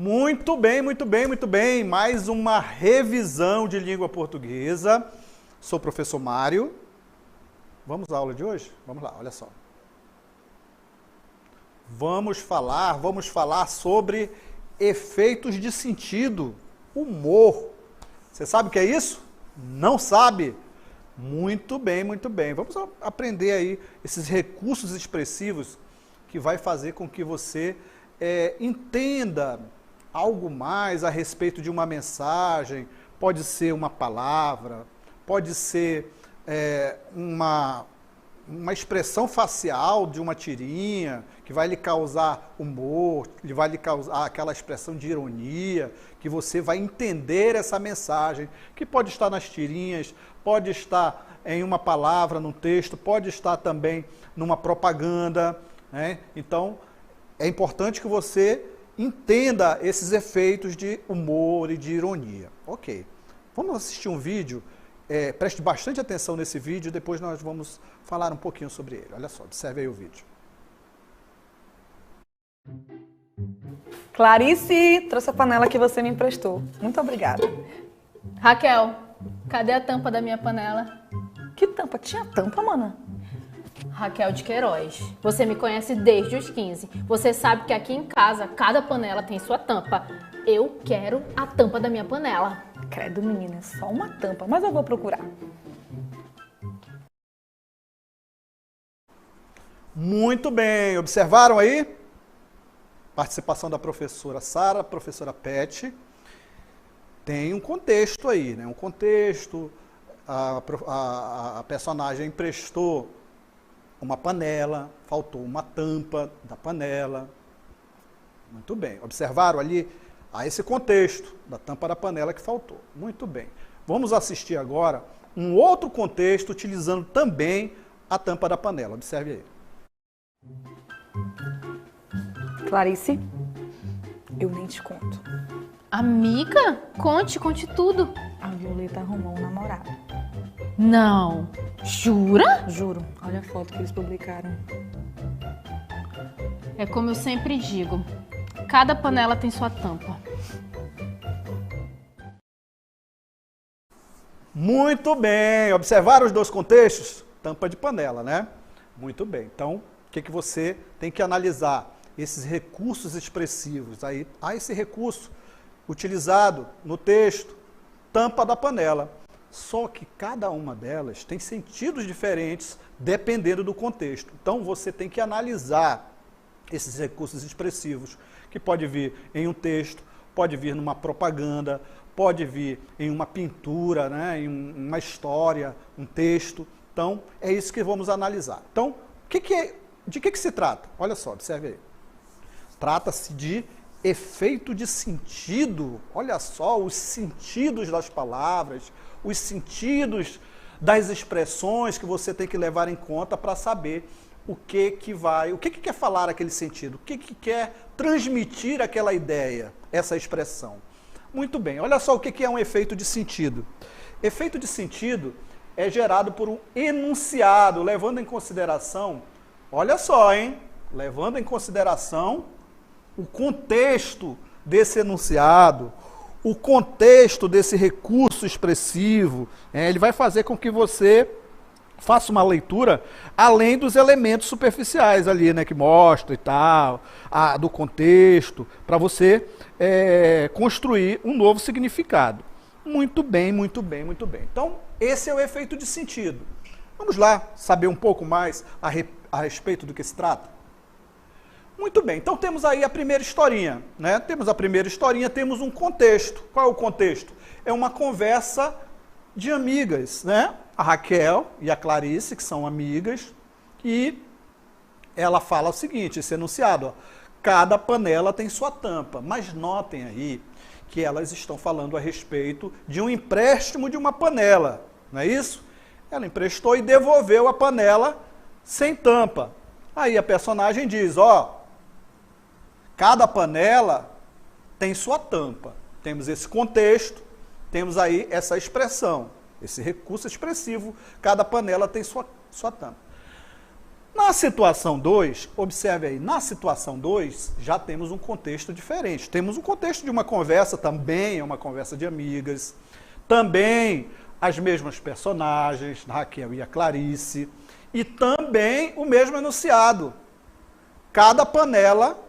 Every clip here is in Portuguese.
Muito bem, muito bem, muito bem. Mais uma revisão de língua portuguesa. Sou o professor Mário. Vamos à aula de hoje? Vamos lá, olha só. Vamos falar sobre efeitos de sentido, humor. Você sabe o que é isso? Não sabe? Muito bem, muito bem. Vamos aprender aí esses recursos expressivos que vai fazer com que você entenda algo mais a respeito de uma mensagem. Pode ser uma palavra, pode ser uma expressão facial de uma tirinha que vai lhe causar humor, que vai lhe causar aquela expressão de ironia, que você vai entender essa mensagem, que pode estar nas tirinhas, pode estar em uma palavra, num texto, pode estar também numa propaganda, né? Então, é importante que você entenda esses efeitos de humor e de ironia. Ok, vamos assistir um vídeo. Preste bastante atenção nesse vídeo, depois nós vamos falar um pouquinho sobre ele. Olha só, observe aí o vídeo. Clarice, trouxe a panela que você me emprestou. Muito obrigada. Raquel, cadê a tampa da minha panela? Que tampa? Tinha tampa, mana? Raquel de Queiroz, você me conhece desde os 15. Você sabe que aqui em casa, cada panela tem sua tampa. Eu quero a tampa da minha panela. Credo, menina, só uma tampa, mas eu vou procurar. Muito bem, observaram aí? Participação da professora Sara, professora Pet. Tem um contexto aí, né? Um contexto, a personagem emprestou uma panela, faltou uma tampa da panela. Muito bem, observaram ali esse contexto da tampa da panela que faltou. Muito bem. Vamos assistir agora um outro contexto utilizando também a tampa da panela. Observe aí. Clarice, eu nem te conto. Amiga, conte tudo. A Violeta arrumou um namorado. Não. Jura? Juro, olha a foto que eles publicaram. É como eu sempre digo, cada panela tem sua tampa. Muito bem, observaram os dois contextos? Tampa de panela, né? Muito bem, então o que você tem que analisar? Esses recursos expressivos. Aí há esse recurso utilizado no texto, tampa da panela. Só que cada uma delas tem sentidos diferentes dependendo do contexto. Então você tem que analisar esses recursos expressivos, que pode vir em um texto, pode vir numa propaganda, pode vir em uma pintura, né, em uma história, um texto. Então é isso que vamos analisar. Então, de que se trata? Olha só, observe aí. Trata-se de efeito de sentido. Olha só, os sentidos das palavras, os sentidos das expressões que você tem que levar em conta para saber o que quer falar aquele sentido, o que quer transmitir aquela ideia, essa expressão. Muito bem, olha só o que é um efeito de sentido. Efeito de sentido é gerado por um enunciado, levando em consideração, olha só, hein? Levando em consideração o contexto desse enunciado, o contexto desse recurso expressivo. Ele vai fazer com que você faça uma leitura além dos elementos superficiais ali, né, que mostra e tal, do contexto, para você construir um novo significado. Muito bem, muito bem, muito bem. Então, esse é o efeito de sentido. Vamos lá saber um pouco mais a respeito do que se trata? Muito bem, então temos aí a primeira historinha, né? Temos a primeira historinha, temos um contexto. Qual é o contexto? É uma conversa de amigas, né? A Raquel e a Clarice, que são amigas, e ela fala o seguinte, esse enunciado, ó, cada panela tem sua tampa, mas notem aí que elas estão falando a respeito de um empréstimo de uma panela, não é isso? Ela emprestou e devolveu a panela sem tampa. Aí a personagem diz, ó, cada panela tem sua tampa. Temos esse contexto, temos aí essa expressão, esse recurso expressivo, cada panela tem sua tampa. Na situação 2, observe aí, na situação 2, já temos um contexto diferente. Temos um contexto de uma conversa, também é uma conversa de amigas, também as mesmas personagens, Raquel e a Clarice, e também o mesmo enunciado. Cada panela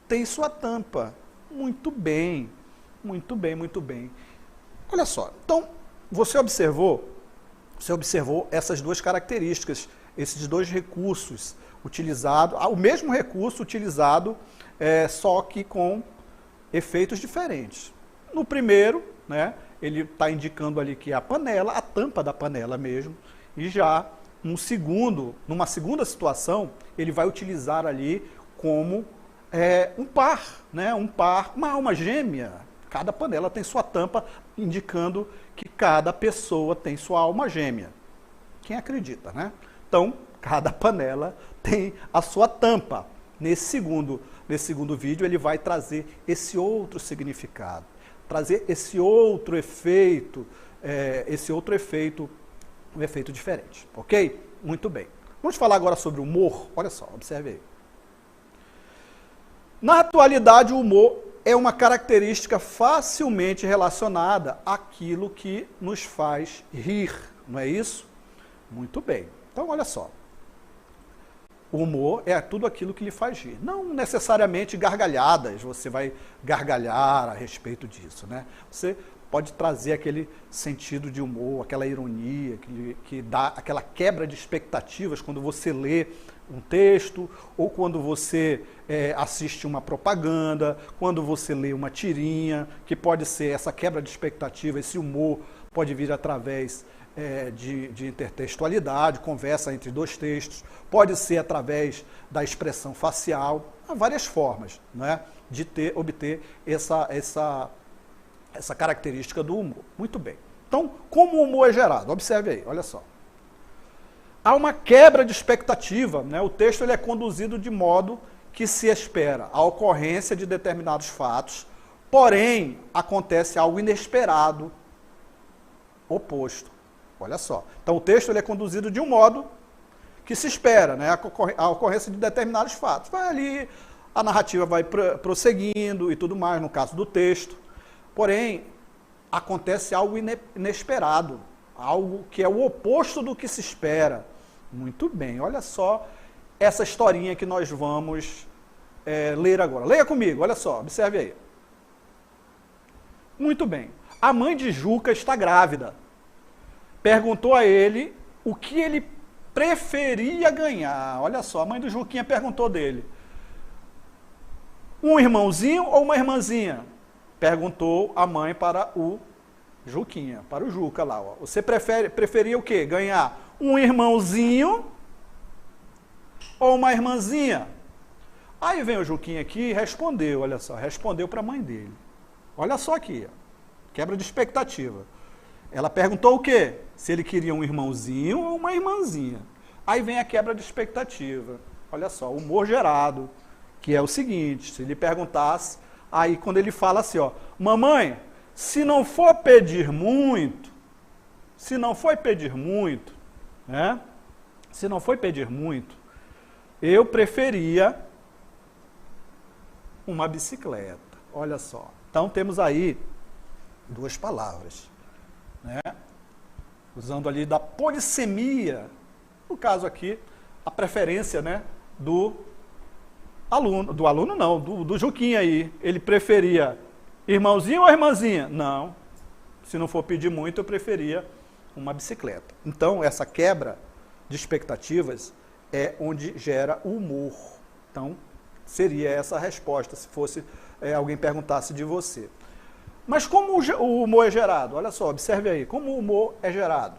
tem sua tampa. Muito bem, muito bem, muito bem. Olha só, então, você observou essas duas características, esses dois recursos utilizados, o mesmo recurso utilizado, só que com efeitos diferentes. No primeiro, né, ele está indicando ali que é a panela, a tampa da panela mesmo, e já numa segunda situação, ele vai utilizar ali como um par, né, uma alma gêmea. Cada panela tem sua tampa, indicando que cada pessoa tem sua alma gêmea. Quem acredita, né? Então, cada panela tem a sua tampa. Nesse segundo vídeo, ele vai trazer esse outro significado, trazer esse outro efeito, um efeito diferente, ok? Muito bem. Vamos falar agora sobre o humor. Olha só, observe aí. Na atualidade, o humor é uma característica facilmente relacionada àquilo que nos faz rir, não é isso? Muito bem. Então, olha só. O humor é tudo aquilo que lhe faz rir. Não necessariamente gargalhadas, você vai gargalhar a respeito disso, né? Você pode trazer aquele sentido de humor, aquela ironia, que dá aquela quebra de expectativas quando você lê um texto, ou quando você assiste uma propaganda, quando você lê uma tirinha, que pode ser essa quebra de expectativa, esse humor pode vir através de intertextualidade, conversa entre dois textos, pode ser através da expressão facial, há várias formas, né, de obter essa característica do humor. Muito bem. Então, como o humor é gerado? Observe aí, olha só. Há uma quebra de expectativa, né? O texto ele é conduzido de modo que se espera a ocorrência de determinados fatos, porém, acontece algo inesperado, oposto. Olha só. Então, o texto ele é conduzido de um modo que se espera, né? A ocorrência de determinados fatos. Vai ali, a narrativa vai prosseguindo e tudo mais, no caso do texto. Porém, acontece algo inesperado, algo que é o oposto do que se espera. Muito bem, olha só essa historinha que nós vamos ler agora. Leia comigo, olha só, observe aí. Muito bem. A mãe de Juca está grávida. Perguntou a ele o que ele preferia ganhar. Olha só, a mãe do Juquinha perguntou dele. Um irmãozinho ou uma irmãzinha? Perguntou a mãe para o Juquinha, para o Juca lá. Ó. Você preferia o quê? Ganhar um irmãozinho ou uma irmãzinha? Aí vem o Juquinha aqui e respondeu, olha só, respondeu para a mãe dele. Olha só aqui, ó, quebra de expectativa. Ela perguntou o quê? Se ele queria um irmãozinho ou uma irmãzinha. Aí vem a quebra de expectativa. Olha só, o humor gerado, que é o seguinte, se ele perguntasse, aí quando ele fala assim, ó, mamãe, se não for pedir muito, né? Se não for pedir muito, eu preferia uma bicicleta. Olha só. Então temos aí duas palavras, né? Usando ali da polissemia, no caso aqui, a preferência, né, do Juquinha aí. Ele preferia irmãozinho ou irmãzinha? Não. Se não for pedir muito, eu preferia uma bicicleta. Então, essa quebra de expectativas é onde gera o humor. Então, seria essa a resposta, se fosse alguém perguntasse de você. Mas como o humor é gerado? Olha só, observe aí. Como o humor é gerado?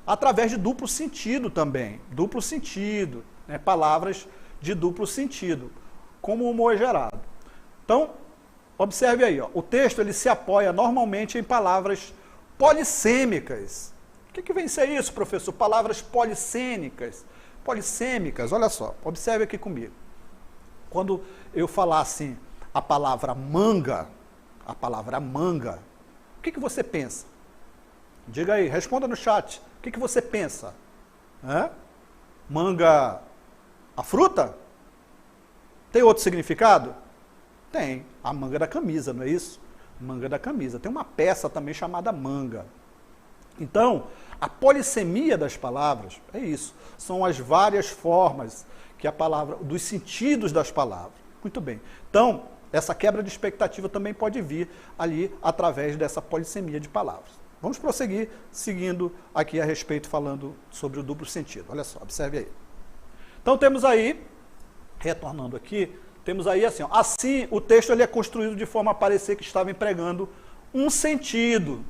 Através de duplo sentido também. Duplo sentido, né? Palavras de duplo sentido. Como o humor é gerado? Então, observe aí, ó, o texto ele se apoia normalmente em palavras polissêmicas. O que vem ser isso, professor? Palavras polissêmicas. Polissêmicas, olha só, observe aqui comigo. Quando eu falar assim, a palavra manga, o que você pensa? Diga aí, responda no chat. O que você pensa? Manga, a fruta? Tem outro significado? Tem. A manga da camisa, não é isso? Manga da camisa. Tem uma peça também chamada manga. Então, a polissemia das palavras é isso. São as várias formas que a palavra, dos sentidos das palavras. Muito bem. Então, essa quebra de expectativa também pode vir ali através dessa polissemia de palavras. Vamos prosseguir seguindo aqui a respeito, falando sobre o duplo sentido. Olha só, observe aí. Então, temos aí, retornando aqui, temos aí assim, ó, assim o texto ele é construído de forma a parecer que estava empregando um sentido.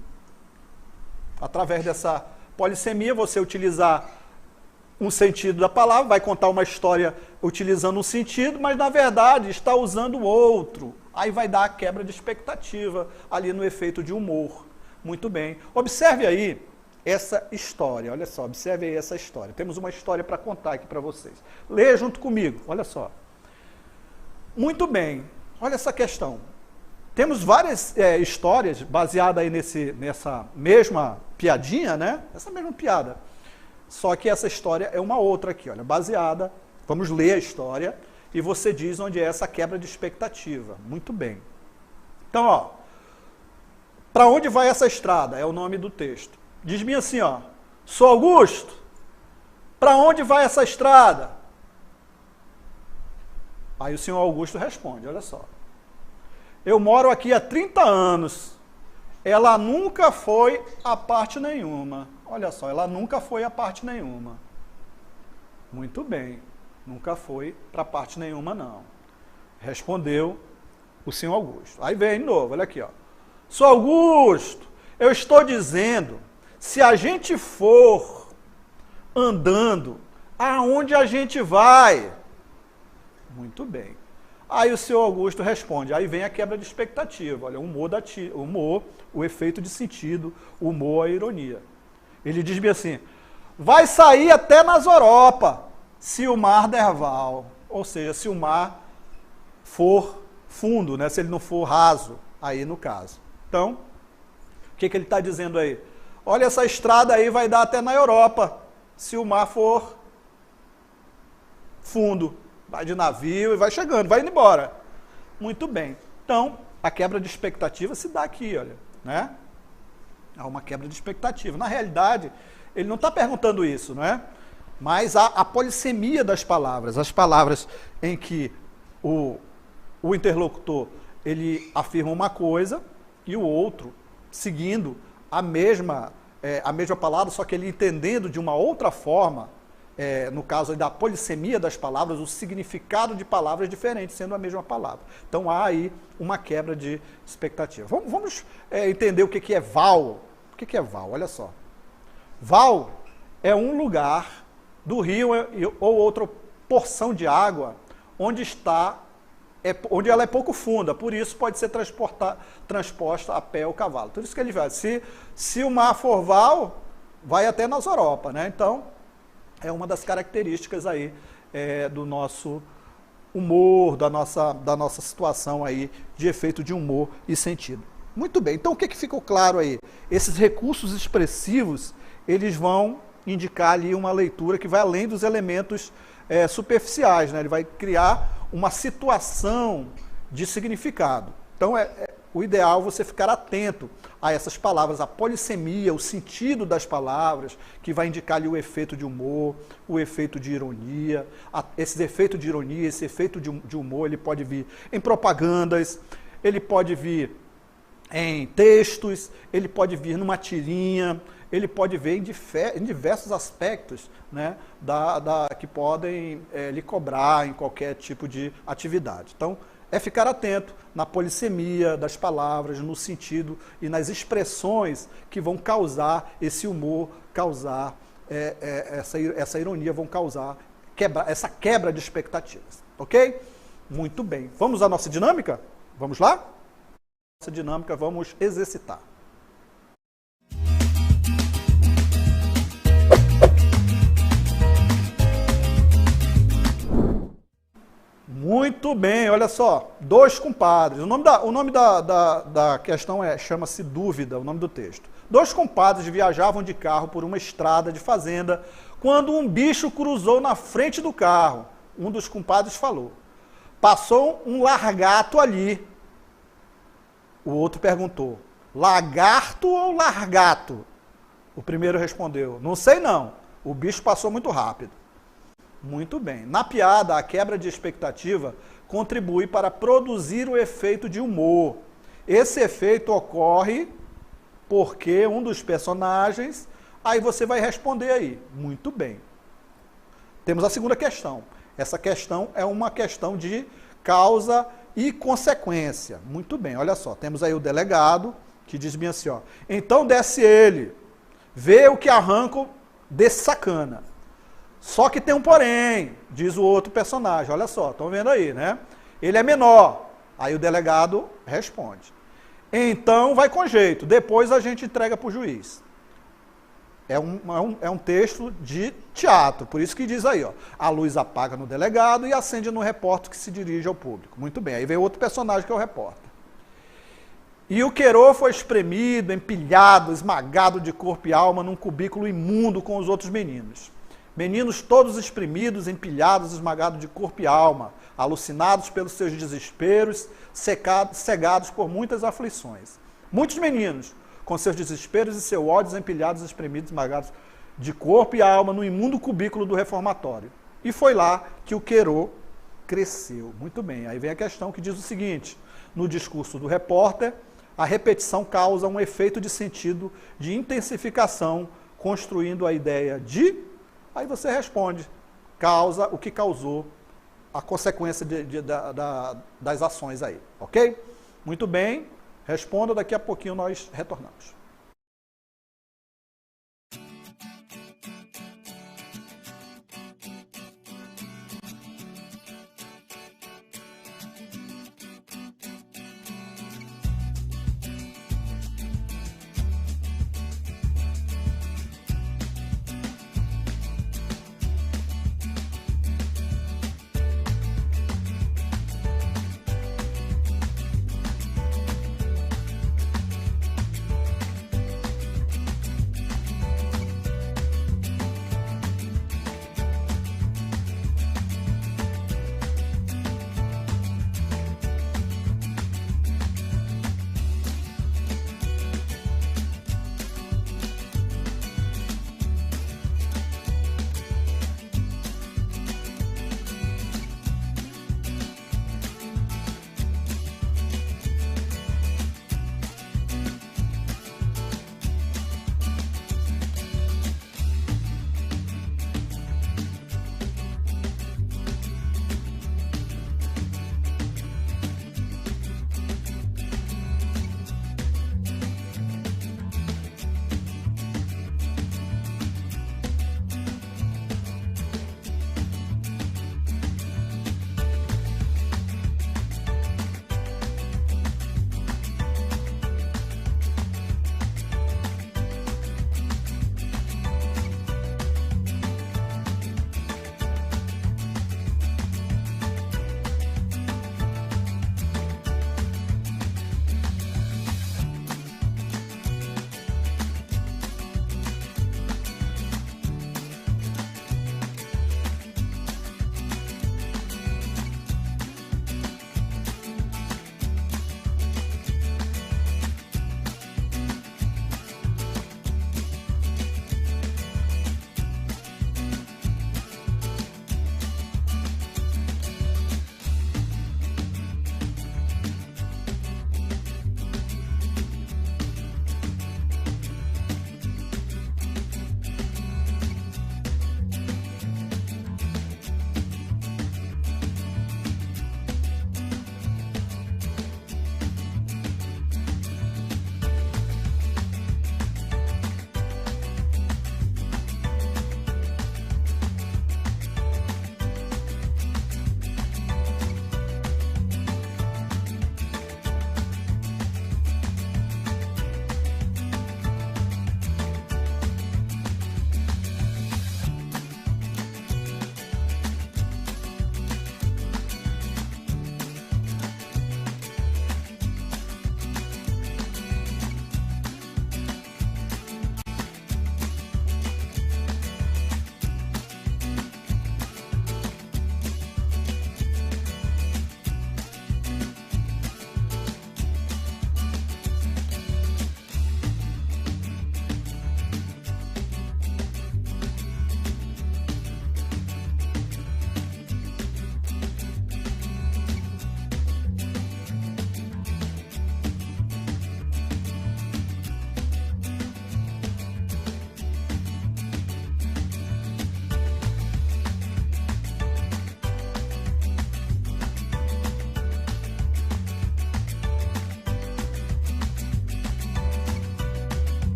Através dessa polissemia, você utilizar um sentido da palavra, vai contar uma história utilizando um sentido, mas na verdade está usando o outro. Aí vai dar a quebra de expectativa ali no efeito de humor. Muito bem. Observe aí essa história, olha só, observe aí essa história. Temos uma história para contar aqui para vocês. Leia junto comigo, olha só. Muito bem, olha essa questão. Temos várias histórias baseadas aí nessa mesma piadinha, né? Essa mesma piada. Só que essa história é uma outra aqui, olha, baseada. Vamos ler a história e você diz onde é essa quebra de expectativa. Muito bem. Então, ó, para onde vai essa estrada? É o nome do texto. Diz-me assim, ó, sou Augusto, para onde vai essa estrada? Aí o senhor Augusto responde, olha só. Eu moro aqui há 30 anos. Ela nunca foi a parte nenhuma. Olha só, ela nunca foi a parte nenhuma. Muito bem. Nunca foi para parte nenhuma, não. Respondeu o senhor Augusto. Aí vem de novo, olha aqui, ó. Sou Augusto, eu estou dizendo, se a gente for andando, aonde a gente vai? Muito bem. Aí o senhor Augusto responde, aí vem a quebra de expectativa, olha, o humor, o efeito de sentido, o humor, a ironia. Ele diz-me assim, vai sair até nas Europa, se o mar der val, ou seja, se o mar for fundo, né, se ele não for raso, aí no caso. Então, o que ele está dizendo aí? Olha, essa estrada aí vai dar até na Europa, se o mar for fundo. Vai de navio e vai chegando, vai indo embora. Muito bem. Então, a quebra de expectativa se dá aqui, olha, né? Há uma quebra de expectativa. Na realidade, ele não está perguntando isso, não é? Mas há a polissemia das palavras, as palavras em que o interlocutor ele afirma uma coisa e o outro, seguindo a mesma palavra, só que ele entendendo de uma outra forma, no caso da polissemia das palavras, o significado de palavras diferentes, sendo a mesma palavra. Então há aí uma quebra de expectativa. Vamos entender o que é val. O que é val? Olha só. Val é um lugar do rio ou outra porção de água onde ela é pouco funda, por isso pode ser transposta a pé ou cavalo. Por isso que ele vai. Se o mar for val, vai até nas Europa, né? Então, é uma das características aí do nosso humor, da nossa situação aí de efeito de humor e sentido. Muito bem, então o que ficou claro aí? Esses recursos expressivos, eles vão indicar ali uma leitura que vai além dos elementos superficiais, né? Ele vai criar uma situação de significado. Então, o ideal é você ficar atento a essas palavras, a polissemia, o sentido das palavras, que vai indicar ali o efeito de humor, o efeito de ironia. Esse efeito de ironia, esse efeito de humor, ele pode vir em propagandas, ele pode vir em textos, ele pode vir numa tirinha, ele pode vir em diversos aspectos, né, que podem lhe cobrar em qualquer tipo de atividade. Então, é ficar atento na polissemia das palavras, no sentido e nas expressões que vão causar esse humor, causar essa ironia, vão causar essa quebra de expectativas. Ok? Muito bem. Vamos à nossa dinâmica? Vamos lá? Nossa dinâmica, vamos exercitar. Muito bem, olha só, dois compadres. O nome da questão chama-se dúvida, o nome do texto. Dois compadres viajavam de carro por uma estrada de fazenda quando um bicho cruzou na frente do carro. Um dos compadres falou: passou um largato ali. O outro perguntou: lagarto ou largato? O primeiro respondeu: não sei não, o bicho passou muito rápido. Muito bem. Na piada, a quebra de expectativa contribui para produzir o efeito de humor. Esse efeito ocorre porque um dos personagens... Aí você vai responder aí. Muito bem. Temos a segunda questão. Essa questão é uma questão de causa e consequência. Muito bem, olha só. Temos aí o delegado que diz bem assim, ó. Então desce ele, vê o que arranco desse sacana. Só que tem um porém, diz o outro personagem. Olha só, estão vendo aí, né? Ele é menor. Aí o delegado responde: então vai com jeito, depois a gente entrega para o juiz. É um texto de teatro, por isso que diz aí, ó, a luz apaga no delegado e acende no repórter que se dirige ao público. Muito bem, aí vem outro personagem que é o repórter. E o Querô foi espremido, empilhado, esmagado de corpo e alma num cubículo imundo com os outros meninos. Meninos todos espremidos, empilhados, esmagados de corpo e alma, alucinados pelos seus desesperos, cegados por muitas aflições. Muitos meninos, com seus desesperos e seus ódios empilhados, espremidos, esmagados de corpo e alma no imundo cubículo do reformatório. E foi lá que o Querô cresceu. Muito bem, aí vem a questão que diz o seguinte: no discurso do repórter, a repetição causa um efeito de sentido de intensificação, construindo a ideia de... Aí você responde, causa o que causou, a consequência das ações aí, ok? Muito bem, responda, daqui a pouquinho nós retornamos.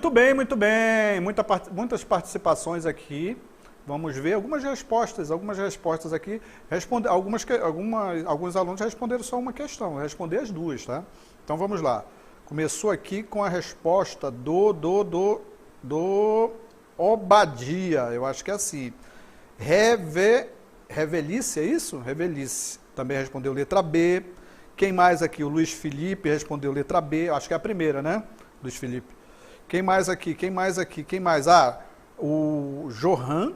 Muito bem, muito bem. Muitas participações aqui. Vamos ver algumas respostas aqui. Alguns alunos responderam só uma questão, eu respondi as duas, tá? Então vamos lá. Começou aqui com a resposta do Obadia, eu acho que é assim. Revelice, é isso? Revelice. Também respondeu letra B. Quem mais aqui? O Luiz Felipe respondeu letra B, acho que é a primeira, né? Luiz Felipe. Quem mais aqui? Quem mais? Ah, o Johan,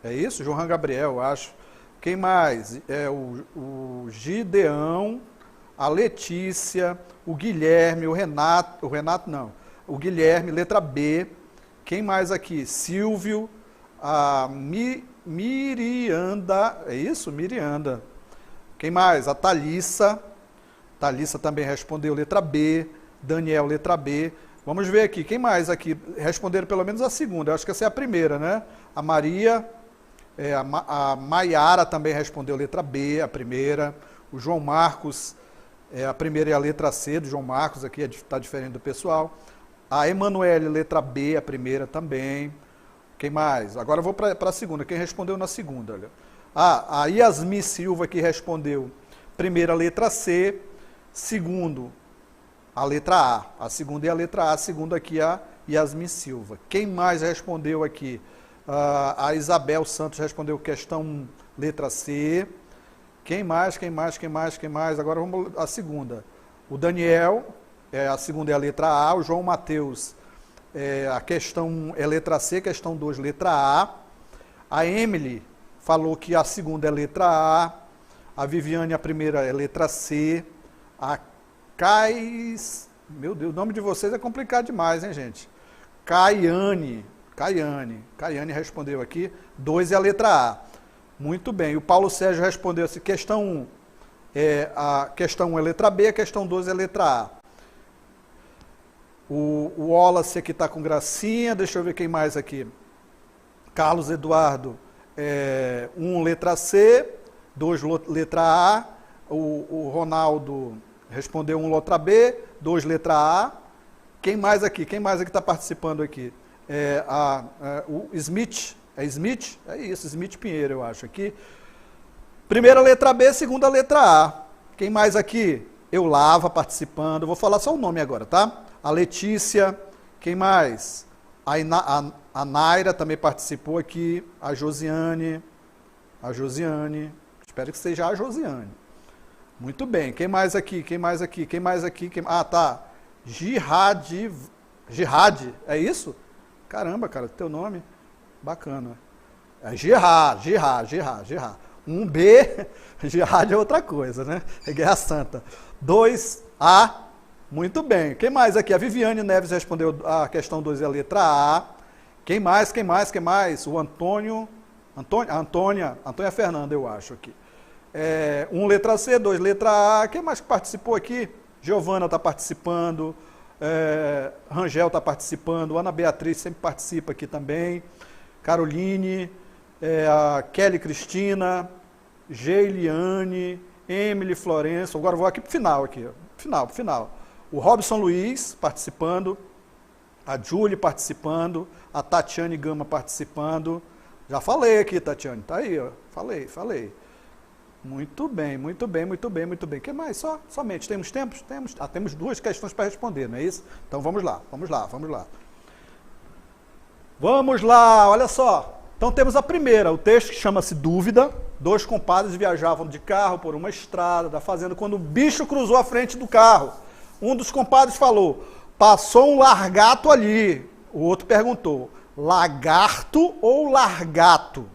é isso? Johan Gabriel, eu acho. Quem mais? É o Gideão, a Letícia, o Guilherme, o Guilherme, letra B. Quem mais aqui? Silvio, a Mirianda, é isso? Mirianda. Quem mais? A Thalissa. Thalissa também respondeu letra B. Daniel, letra B. Vamos ver aqui. Quem mais aqui? Responderam pelo menos a segunda. Eu acho que essa é a primeira, né? A Maria, a Maiara também respondeu letra B, a primeira. O João Marcos, a primeira é a letra C do João Marcos, aqui está diferente do pessoal. A Emanuele, letra B, a primeira também. Quem mais? Agora eu vou para a segunda. Quem respondeu na segunda? Olha. A Yasmin Silva que respondeu primeira letra C, segundo a letra A. A segunda é a letra A, a segunda aqui é a Yasmin Silva. Quem mais respondeu aqui? A Isabel Santos respondeu questão 1, letra C. Quem mais? Agora vamos à segunda. O Daniel, a segunda é a letra A. O João Mateus, a questão 1 é letra C, questão 2, letra A. A Emily falou que a segunda é letra A. A Viviane, a primeira é letra C. A meu Deus, o nome de vocês é complicado demais, hein, gente? Caiane respondeu aqui, 2 é a letra A. Muito bem, o Paulo Sérgio respondeu assim, questão 1, a questão 1 é letra B, a questão 2 é letra A. O Wallace aqui está com gracinha, deixa eu ver quem mais aqui. Carlos Eduardo, 1 letra C, 2 letra A. O Ronaldo respondeu 1 letra B, 2 letra A. Quem mais aqui está participando aqui? O Smith, Smith? É isso, Smith Pinheiro, eu acho aqui. Primeira letra B, segunda letra A. Quem mais aqui? Eulava participando, vou falar só o nome agora, tá? A Letícia, quem mais? A Naira também participou aqui, a Josiane, espero que seja a Josiane. Muito bem, quem mais aqui? Ah, tá. Jihad, é isso? Caramba, cara, teu nome, bacana. É Jihad. 1B, Jihad é outra coisa, né? É Guerra Santa. 2A, muito bem. Quem mais aqui? A Viviane Neves respondeu a questão 2 é a letra A. Quem mais? O Antônia Fernanda, eu acho aqui. 1 letra C, 2 letra A. Quem mais que participou aqui? Giovana está participando. Rangel está participando. Ana Beatriz sempre participa aqui também. Caroline, a Kelly Cristina, Geiliane, Emily Florenço. Agora vou aqui para o final. Final. O Robson Luiz participando. A Julie participando. A Tatiane Gama participando. Já falei aqui, Tatiane. Tá aí, ó. Falei. Muito bem. O que mais? Somente. Temos tempo? Temos 2 questões para responder, não é isso? Então vamos lá. Vamos lá, olha só. Então temos a primeira, o texto que chama-se Dúvida. 2 compadres viajavam de carro por uma estrada da fazenda quando o bicho cruzou a frente do carro. Um dos compadres falou, passou um largato ali. O outro perguntou, lagarto ou largato?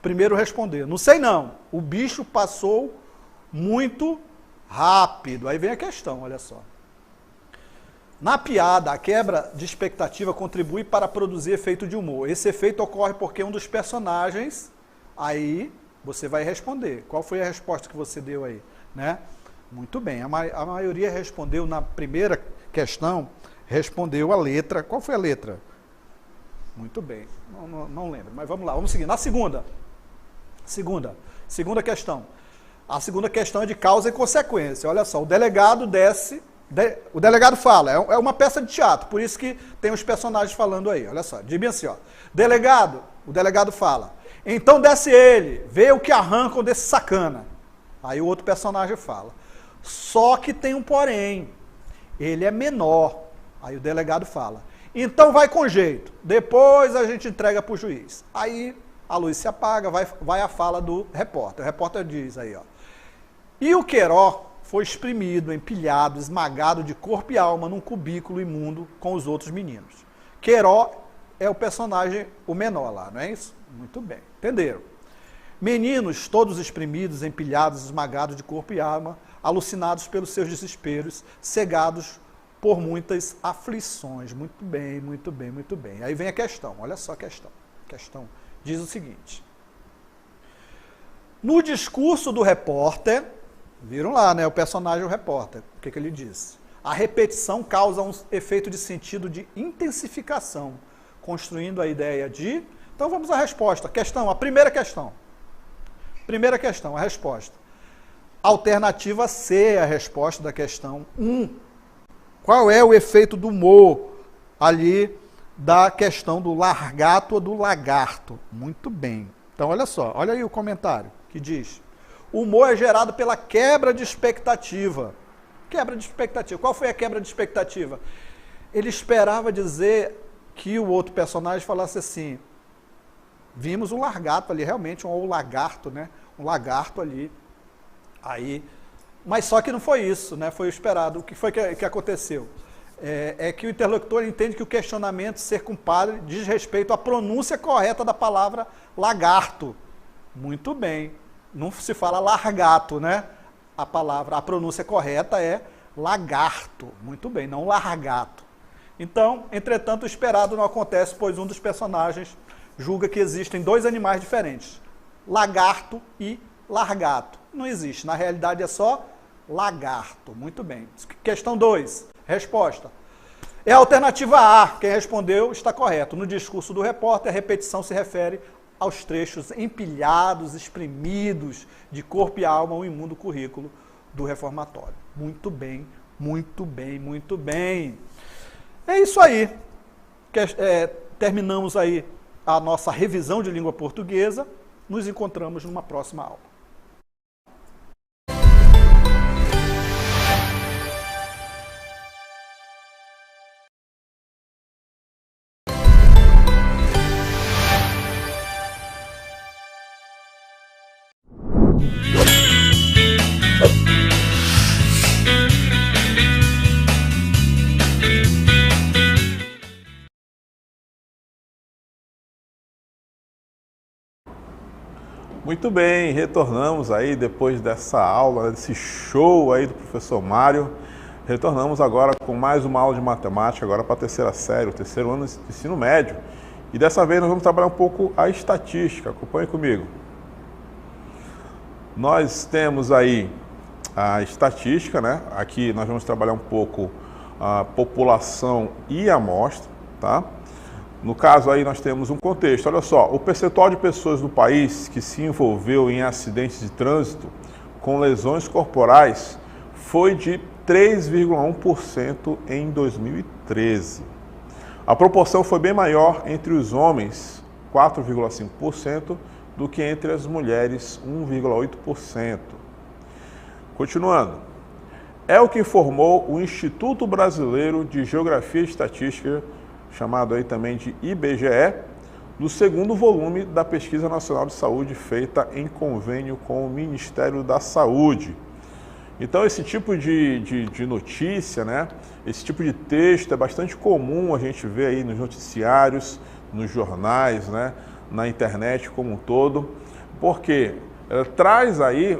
Primeiro responder, não sei não, o bicho passou muito rápido. Aí vem a questão, olha só. Na piada, a quebra de expectativa contribui para produzir efeito de humor. Esse efeito ocorre porque um dos personagens, aí você vai responder. Qual foi a resposta que você deu aí? Né? Muito bem, a maioria respondeu na primeira questão, respondeu a letra. Qual foi a letra? Muito bem, não lembro, mas vamos lá, vamos seguir. Na segunda questão. A segunda questão é de causa e consequência. Olha só, o delegado desce O delegado fala, é uma peça de teatro, por isso que tem os personagens falando aí, olha só, diz bem assim, ó, o delegado fala, então desce ele, vê o que arrancam desse sacana. Aí o outro personagem fala, só que tem um porém, ele é menor. Aí o delegado fala, então vai com jeito, depois a gente entrega para o juiz. Aí a luz se apaga, vai a fala do repórter. O repórter diz aí, ó, e o Queró foi exprimido, empilhado, esmagado de corpo e alma num cubículo imundo com os outros meninos. Queró é o personagem, o menor lá, não é isso? Muito bem, entenderam? Meninos todos exprimidos, empilhados, esmagados de corpo e alma, alucinados pelos seus desesperos, cegados por muitas aflições. Muito bem, muito bem, muito bem. Aí vem a questão, olha só a questão. A questão diz o seguinte. No discurso do repórter, viram lá, né, o personagem, o repórter, o que ele disse? A repetição causa um efeito de sentido de intensificação, construindo a ideia de... Então vamos à resposta. A primeira questão. Primeira questão, a resposta. Alternativa C, a resposta da questão 1. Qual é o efeito do humor ali da questão do largato ou do lagarto? Muito bem. Então olha só, olha aí o comentário que diz... O humor é gerado pela quebra de expectativa. Quebra de expectativa. Qual foi a quebra de expectativa? Ele esperava dizer que o outro personagem falasse assim, vimos um largato ali, realmente, ou um lagarto, né? Um lagarto ali. Aí, mas só que não foi isso, né? Foi o esperado. O que foi que aconteceu? É que o interlocutor entende que o questionamento ser compadre diz respeito à pronúncia correta da palavra lagarto. Muito bem. Não se fala largato, né? A pronúncia correta é lagarto. Muito bem, não largato. Então, entretanto, o esperado não acontece, pois um dos personagens julga que existem dois animais diferentes, lagarto e largato. Não existe, na realidade é só lagarto. Muito bem. Questão 2, resposta. É a alternativa A, quem respondeu está correto. No discurso do repórter, a repetição se refere aos trechos empilhados, exprimidos de corpo e alma, o imundo currículo do reformatório. Muito bem, muito bem, muito bem. É isso aí. Terminamos aí a nossa revisão de língua portuguesa. Nos encontramos numa próxima aula. Muito bem, retornamos aí depois dessa aula, desse show aí do professor Mário. Retornamos agora com mais uma aula de matemática, agora para a terceira série, o terceiro ano de ensino médio. E dessa vez nós vamos trabalhar um pouco a estatística, acompanhe comigo. Nós temos aí a estatística, né? Aqui nós vamos trabalhar um pouco a população e a amostra, tá? No caso aí nós temos um contexto, olha só, o percentual de pessoas do país que se envolveu em acidentes de trânsito com lesões corporais foi de 3,1% em 2013. A proporção foi bem maior entre os homens, 4,5%, do que entre as mulheres, 1,8%. Continuando, é o que informou o Instituto Brasileiro de Geografia e Estatística, chamado aí também de IBGE, no segundo volume da Pesquisa Nacional de Saúde feita em convênio com o Ministério da Saúde. Então esse tipo de notícia, né, esse tipo de texto é bastante comum a gente ver aí nos noticiários, nos jornais, né, na internet como um todo, porque ela traz aí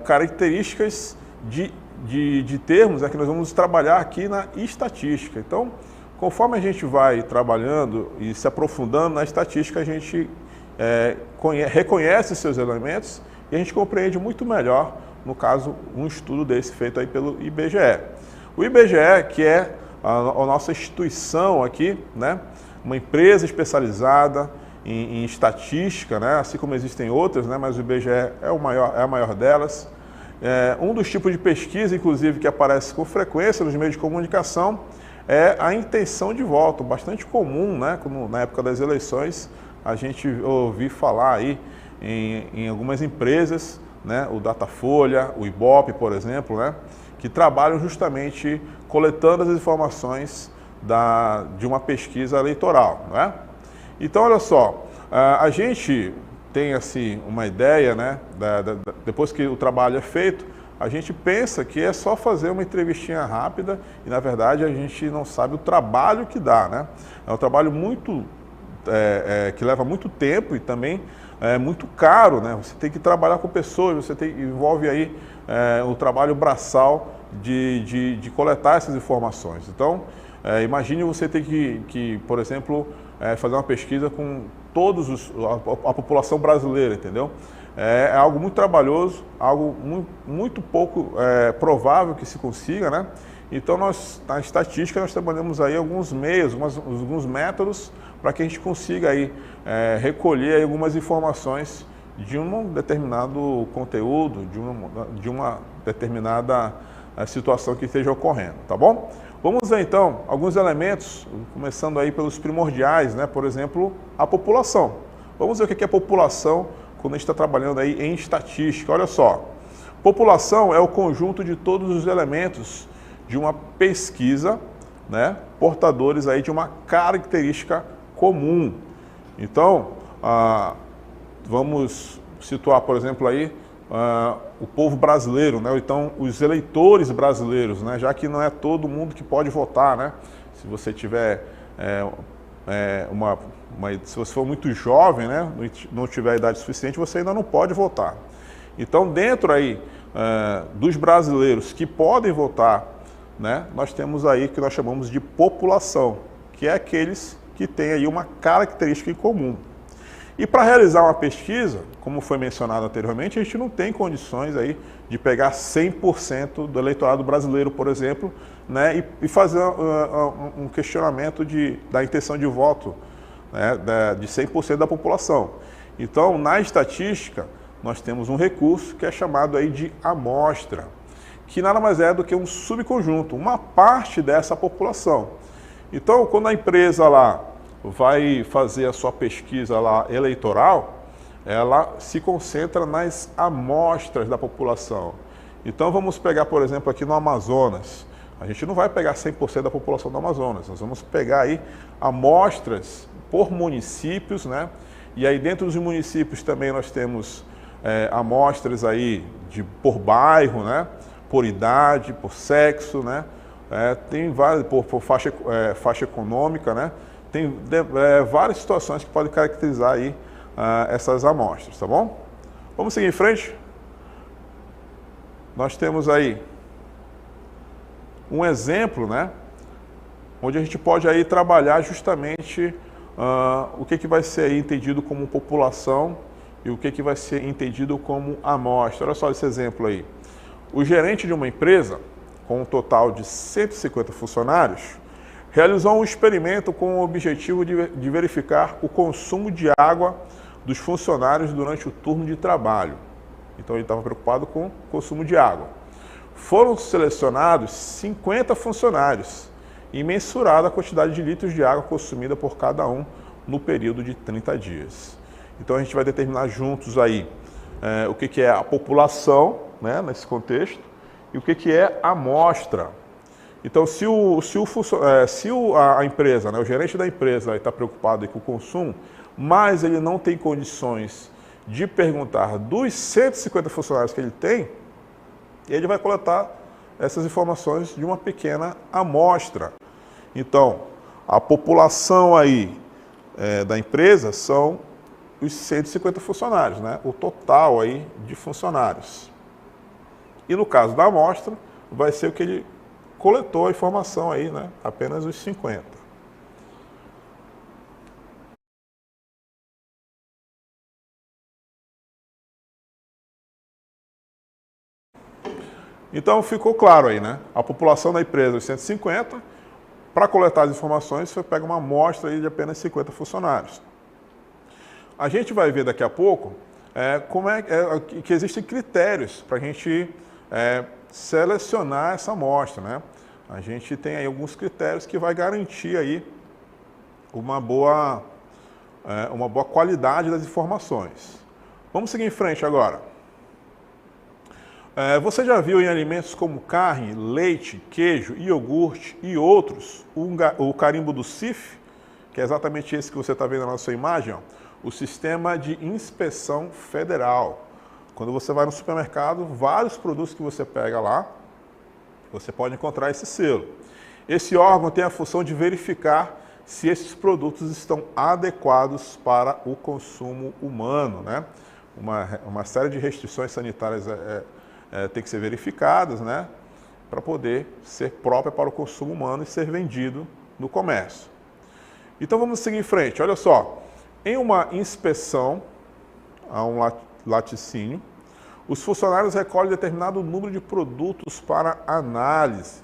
características de termos que nós vamos trabalhar aqui na estatística. Então, conforme a gente vai trabalhando e se aprofundando na estatística, a gente reconhece seus elementos e a gente compreende muito melhor, no caso, um estudo desse feito aí pelo IBGE. O IBGE, que é a nossa instituição aqui, né, uma empresa especializada em estatística, né, assim como existem outras, né, mas o IBGE é a maior delas. Um dos tipos de pesquisa, inclusive, que aparece com frequência nos meios de comunicação é a intenção de voto, bastante comum, né? Como na época das eleições, a gente ouviu falar aí em algumas empresas, né? O Datafolha, o Ibope, por exemplo, né? Que trabalham justamente coletando as informações de uma pesquisa eleitoral, não é? Então, olha só, a gente tem assim uma ideia, né? Depois que o trabalho é feito, a gente pensa que é só fazer uma entrevistinha rápida e, na verdade, a gente não sabe o trabalho que dá, né? É um trabalho muito, que leva muito tempo e também é muito caro, né? Você tem que trabalhar com pessoas, envolve aí o trabalho braçal de coletar essas informações. Então, imagine você ter que por exemplo, fazer uma pesquisa com a população brasileira, entendeu? É algo muito trabalhoso, algo muito pouco provável que se consiga, né? Então, na estatística, nós trabalhamos aí alguns meios, alguns métodos para que a gente consiga aí recolher aí algumas informações de um determinado conteúdo, de uma determinada situação que esteja ocorrendo, tá bom? Vamos ver então alguns elementos, começando aí pelos primordiais, né? Por exemplo, a população. Vamos ver o que é população quando a gente está trabalhando aí em estatística. Olha só, população é o conjunto de todos os elementos de uma pesquisa, né? Portadores aí de uma característica comum. Então, vamos situar, por exemplo, aí o povo brasileiro, né? Ou então os eleitores brasileiros, né? Já que não é todo mundo que pode votar, né? Se você tiver se você for muito jovem, né? Não tiver idade suficiente, você ainda não pode votar. Então, dentro aí dos brasileiros que podem votar, né? Nós temos aí o que nós chamamos de população, que é aqueles que têm aí uma característica em comum. E para realizar uma pesquisa, como foi mencionado anteriormente, a gente não tem condições aí de pegar 100% do eleitorado brasileiro, por exemplo, né, e fazer um questionamento da intenção de voto, né, de 100% da população. Então, na estatística, nós temos um recurso que é chamado aí de amostra, que nada mais é do que um subconjunto, uma parte dessa população. Então, quando a empresa lá vai fazer a sua pesquisa lá eleitoral, ela se concentra nas amostras da população. Então vamos pegar, por exemplo, aqui no Amazonas. A gente não vai pegar 100% da população do Amazonas, nós vamos pegar aí amostras por municípios, né? E aí dentro dos municípios também nós temos amostras aí por bairro, né? Por idade, por sexo, né? Tem várias, por faixa econômica, né? Tem várias situações que podem caracterizar aí essas amostras, tá bom? Vamos seguir em frente? Nós temos aí um exemplo, né? Onde a gente pode aí trabalhar justamente o que vai ser aí entendido como população e o que vai ser entendido como amostra. Olha só esse exemplo aí. O gerente de uma empresa, com um total de 150 funcionários, realizou um experimento com o objetivo de verificar o consumo de água dos funcionários durante o turno de trabalho. Então ele estava preocupado com o consumo de água. Foram selecionados 50 funcionários e mensurada a quantidade de litros de água consumida por cada um no período de 30 dias. Então a gente vai determinar juntos aí o que é a população, né, nesse contexto, e o que é a amostra. Então, se a empresa, né, o gerente da empresa está preocupado com o consumo, mas ele não tem condições de perguntar dos 150 funcionários que ele tem, ele vai coletar essas informações de uma pequena amostra. Então, a população aí da empresa são os 150 funcionários, né? O total aí de funcionários. E no caso da amostra, vai ser o que ele coletou a informação aí, né? Apenas os 50. Então ficou claro aí, né? A população da empresa, os 150, para coletar as informações, você pega uma amostra aí de apenas 50 funcionários. A gente vai ver daqui a pouco que existem critérios para a gente selecionar essa amostra, né? A gente tem aí alguns critérios que vai garantir aí uma boa qualidade das informações. Vamos seguir em frente agora. Você já viu em alimentos como carne, leite, queijo, iogurte e outros o carimbo do CIF, que é exatamente esse que você está vendo na sua imagem, ó, o Sistema de Inspeção Federal. Quando você vai no supermercado, vários produtos que você pega lá, você pode encontrar esse selo. Esse órgão tem a função de verificar se esses produtos estão adequados para o consumo humano, né? Uma série de restrições sanitárias tem que ser verificadas, né? Para poder ser própria para o consumo humano e ser vendido no comércio. Então vamos seguir em frente. Olha só, em uma inspeção a um laticínio, os funcionários recolhem determinado número de produtos para análise.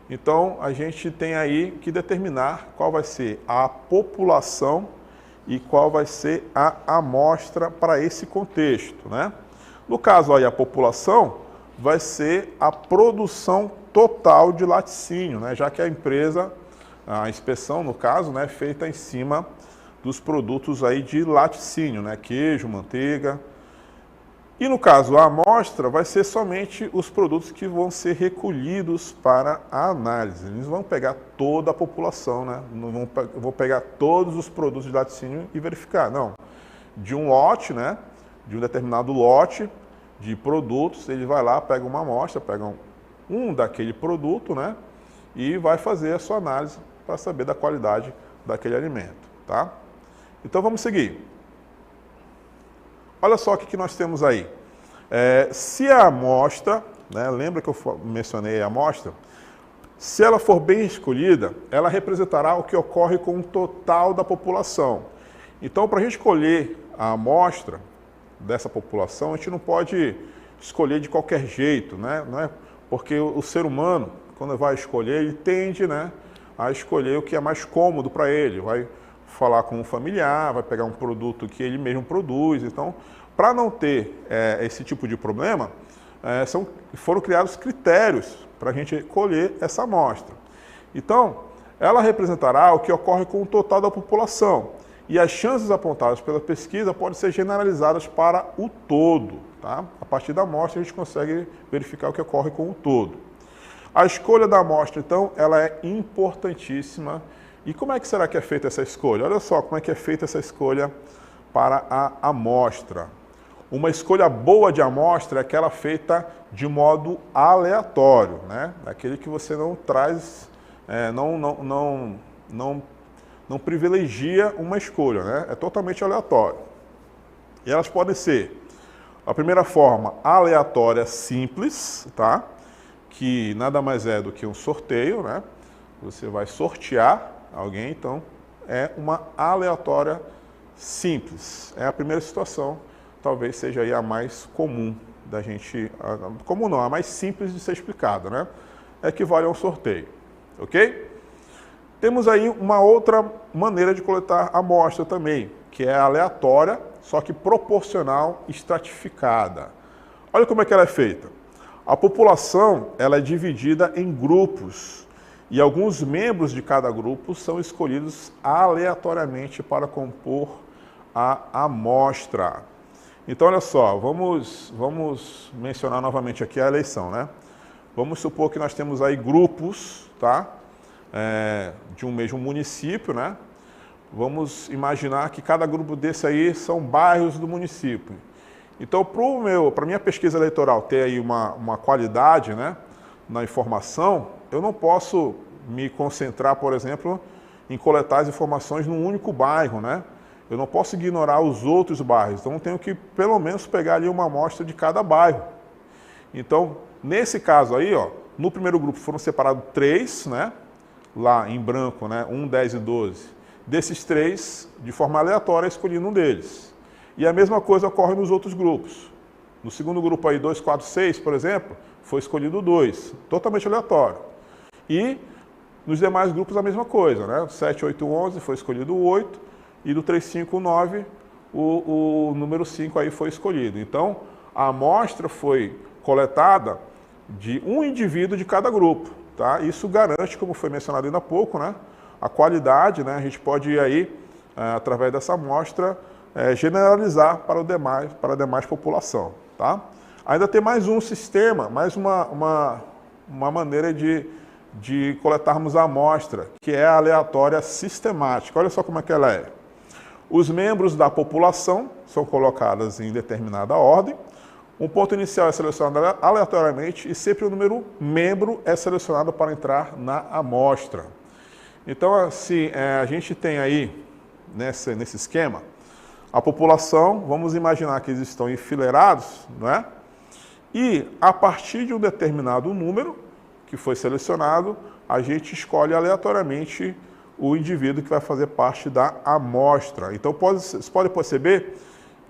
Então, a gente tem aí que determinar qual vai ser a população e qual vai ser a amostra para esse contexto, né? No caso aí, a população vai ser a produção total de laticínio, né? Já que a inspeção, no caso, né, é feita em cima dos produtos aí de laticínio, né? Queijo, manteiga. E no caso, a amostra vai ser somente os produtos que vão ser recolhidos para a análise. Eles vão pegar toda a população, né? Não vão pegar todos os produtos de laticínio e verificar, não. De um lote, né? De um determinado lote de produtos, ele vai lá, pega uma amostra, pega um daquele produto, né? E vai fazer a sua análise para saber da qualidade daquele alimento, tá? Então vamos seguir. Olha só o que nós temos aí. Se a amostra, né, lembra que eu mencionei a amostra? Se ela for bem escolhida, ela representará o que ocorre com o total da população. Então, para a gente escolher a amostra dessa população, a gente não pode escolher de qualquer jeito, né? Não é porque o ser humano, quando vai escolher, ele tende, né, a escolher o que é mais cômodo para ele. Vai falar com um familiar, vai pegar um produto que ele mesmo produz. Então, para não ter esse tipo de problema, foram criados critérios para a gente colher essa amostra. Então, ela representará o que ocorre com o total da população. E as chances apontadas pela pesquisa podem ser generalizadas para o todo, tá? A partir da amostra, a gente consegue verificar o que ocorre com o todo. A escolha da amostra, então, ela é importantíssima. E como é que será que é feita essa escolha? Olha só como é que é feita essa escolha para a amostra. Uma escolha boa de amostra é aquela feita de modo aleatório, né? Aquele que você não traz, não privilegia uma escolha, né? É totalmente aleatório. E elas podem ser, a primeira forma, aleatória simples, tá? Que nada mais é do que um sorteio, né? Você vai sortear alguém, então é uma aleatória simples. É a primeira situação, talvez seja aí a mais comum da gente, comum não, a mais simples de ser explicada, né? Equivale a um sorteio, ok? Temos aí uma outra maneira de coletar amostra também, que é aleatória, só que proporcional estratificada. Olha como é que ela é feita. A população, ela é dividida em grupos e alguns membros de cada grupo são escolhidos aleatoriamente para compor a amostra. Então, olha só, vamos mencionar novamente aqui a eleição, né? Vamos supor que nós temos aí grupos, tá? De um mesmo município, né? Vamos imaginar que cada grupo desse aí são bairros do município. Então, para a minha pesquisa eleitoral ter aí uma qualidade, né, na informação, eu não posso me concentrar, por exemplo, em coletar as informações num único bairro, né? Eu não posso ignorar os outros bairros, então eu tenho que pelo menos pegar ali uma amostra de cada bairro. Então, nesse caso aí, ó, no primeiro grupo foram separados 3, né? Lá em branco, né? 1, 10 e 12. Desses 3, de forma aleatória, escolhi um deles. E a mesma coisa ocorre nos outros grupos. No segundo grupo aí, 2, 4, 6, por exemplo, foi escolhido 2, totalmente aleatório. E nos demais grupos a mesma coisa, né? 7, 8, 11 foi escolhido 8, e do 3, 5, 9 o número 5 aí foi escolhido. Então, a amostra foi coletada de um indivíduo de cada grupo, tá? Isso garante, como foi mencionado ainda há pouco, né, a qualidade, né? A gente pode ir aí, através dessa amostra, generalizar para a demais população, tá? Ainda tem mais um sistema, mais uma maneira de coletarmos a amostra, que é a aleatória sistemática. Olha só como é que ela é. Os membros da população são colocados em determinada ordem, um ponto inicial é selecionado aleatoriamente e sempre o número membro é selecionado para entrar na amostra. Então, assim, a gente tem aí, nesse esquema, a população, vamos imaginar que eles estão enfileirados, não é? E, a partir de um determinado número que foi selecionado, a gente escolhe aleatoriamente o indivíduo que vai fazer parte da amostra. Então, você pode perceber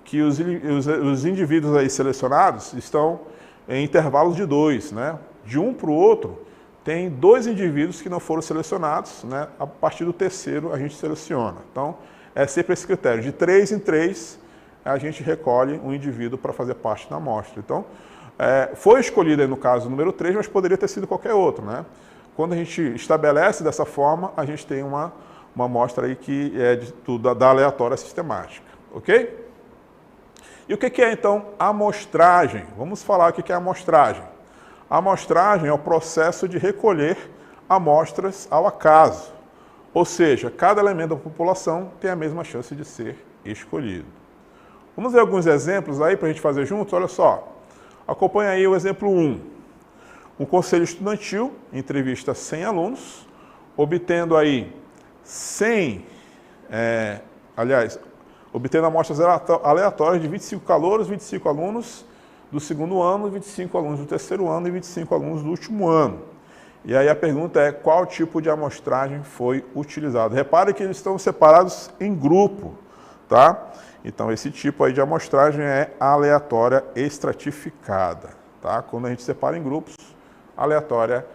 que os indivíduos aí selecionados estão em intervalos de 2, né? De um para o outro, tem 2 indivíduos que não foram selecionados, né? A partir do terceiro, a gente seleciona. Então, é sempre esse critério. De 3 em 3, a gente recolhe um indivíduo para fazer parte da amostra. Então, foi escolhido aí, no caso, o número 3, mas poderia ter sido qualquer outro, né? Quando a gente estabelece dessa forma, a gente tem uma amostra aí que é da aleatória sistemática, ok? E o que é, então, amostragem? Vamos falar o que é amostragem. A amostragem é o processo de recolher amostras ao acaso, ou seja, cada elemento da população tem a mesma chance de ser escolhido. Vamos ver alguns exemplos aí para a gente fazer juntos? Olha só, acompanha aí o exemplo 1. Um conselho estudantil entrevista 100 alunos, obtendo aí 100, obtendo amostras aleatórias de 25 calouros, 25 alunos do segundo ano, 25 alunos do terceiro ano e 25 alunos do último ano. E aí a pergunta é, qual tipo de amostragem foi utilizado? Repare que eles estão separados em grupo, tá? Então, esse tipo aí de amostragem é aleatória estratificada, tá? Quando a gente separa em grupos, aleatória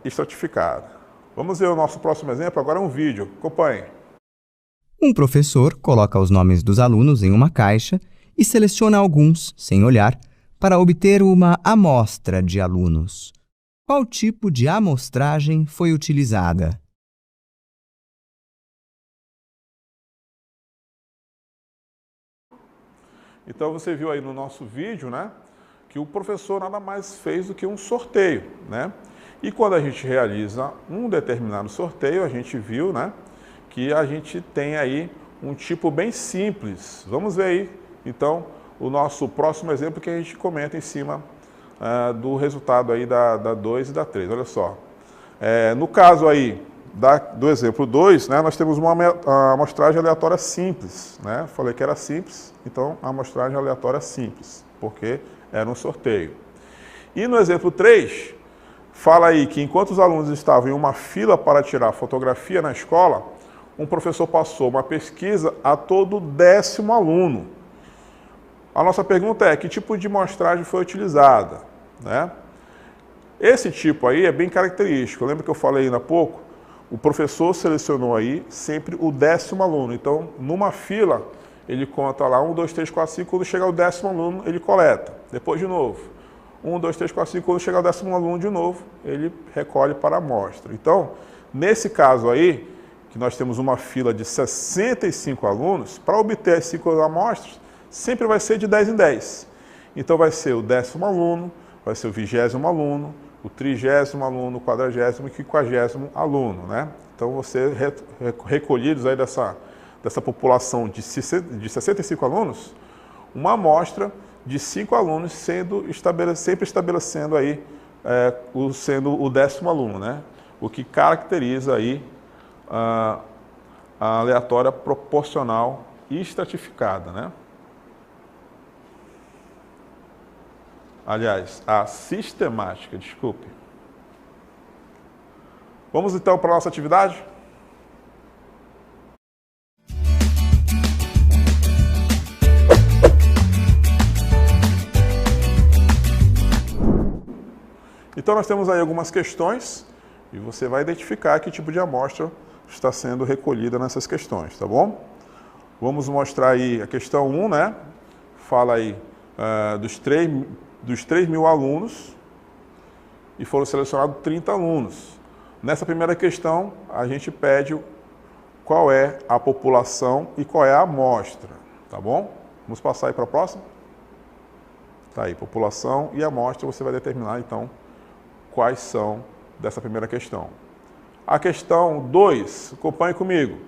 estratificada. Vamos ver o nosso próximo exemplo, agora é um vídeo. Acompanhe. Um professor coloca os nomes dos alunos em uma caixa e seleciona alguns, sem olhar, para obter uma amostra de alunos. Qual tipo de amostragem foi utilizada? Então, você viu aí no nosso vídeo, né, que o professor nada mais fez do que um sorteio, né? E quando a gente realiza um determinado sorteio, a gente viu, né, que a gente tem aí um tipo bem simples. Vamos ver aí, então, o nosso próximo exemplo que a gente comenta em cima do resultado aí da 2 e da 3. Olha só. No caso aí do exemplo 2, né, nós temos uma amostragem aleatória simples, né? Falei que era simples, então a amostragem aleatória simples, porque era um sorteio. E no exemplo 3, fala aí que enquanto os alunos estavam em uma fila para tirar fotografia na escola, um professor passou uma pesquisa a todo 10º aluno. A nossa pergunta é, que tipo de amostragem foi utilizada, né? Esse tipo aí é bem característico. Lembra que eu falei ainda há pouco? O professor selecionou aí sempre o 10º aluno. Então, numa fila, ele conta lá 1, 2, 3, 4, 5. Quando chegar o 10º aluno, ele coleta. Depois de novo. 1, 2, 3, 4, 5. Quando chegar o 10º aluno de novo, ele recolhe para a amostra. Então, nesse caso aí, que nós temos uma fila de 65 alunos, para obter as 5 amostras, sempre vai ser de 10 em 10. Então, vai ser o 10º aluno, vai ser o 20º aluno, o 30º aluno, o 40º e o 50º aluno, né? Então, você recolhidos aí dessa população de 65 alunos, uma amostra de 5 alunos sempre estabelecendo aí, sendo o 10º aluno, né? O que caracteriza aí a aleatória proporcional e estratificada, né? Aliás, a sistemática, desculpe. Vamos então para a nossa atividade? Então nós temos aí algumas questões e você vai identificar que tipo de amostra está sendo recolhida nessas questões, tá bom? Vamos mostrar aí a questão 1, né? Fala aí dos 3 mil alunos e foram selecionados 30 alunos. Nessa primeira questão, a gente pede qual é a população e qual é a amostra, tá bom? Vamos passar aí para a próxima? Tá aí, população e amostra, você vai determinar então quais são dessa primeira questão. A questão 2, acompanhe comigo.